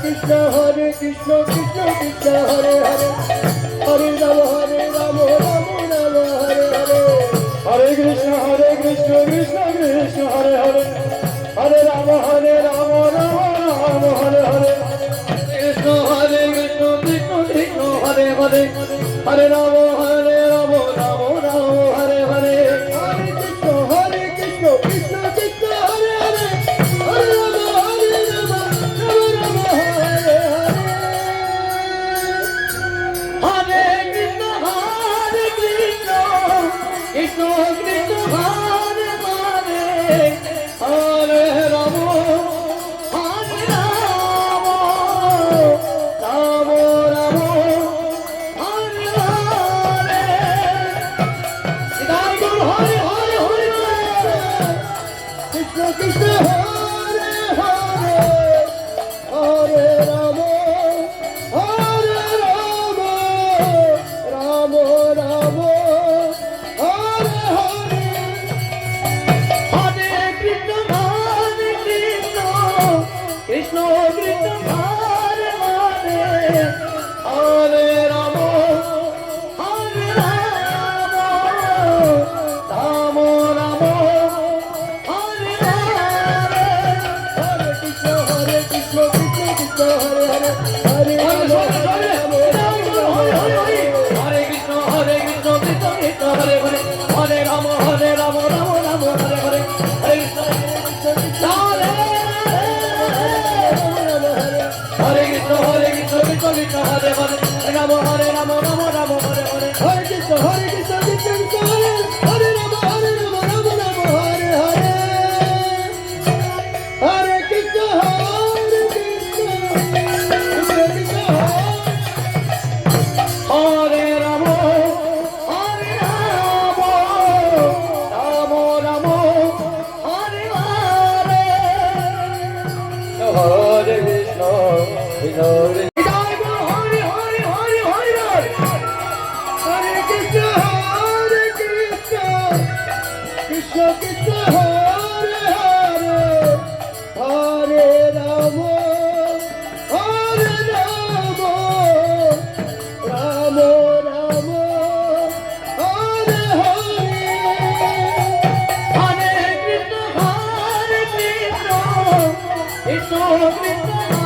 Krishna Krishna Krishna Hare Hare Hare Rama Rama Hare Hare Hare Krishna Krishna Krishna Hare Hare Hare Rama Rama Hare Hare Krishna Krishna Krishna Hare Hare Hare Rama Rama Hare Hare Hare Krishna Krishna Krishna Hare Hare Hare Rama Krishna Krishna Hare Hare Hare Rama Hare Rama Rama Rama Hare Hare Hare Hare Krishna Krishna Hare Hare Hare Rama Hare Rama Rama Rama Krishna Krishna Hare Hare Hare Rama Hare Rama Rama Rama Hare Hare Hare Krishna Krishna Krishna Hare Hare Hare Rama Hare Krishna Krishna Krishna Hare Hare Hare Rama Rama Rama Hare Hare Hare Krishna Hare Krishna Krishna Hare Hare Rama Rama Rama Hare Hare Hare Krishna Krishna Krishna Hare Rama Rama Hare Hare Hare Krishna Krishna Krishna Hare Rama Hare Rama Rama Rama Hare Hare Hare Krishna Hare Krishna Krishna Hare Hare Hare Rama Hare Rama Rama Rama Hare Hare Hare Krishna Krishna Krishna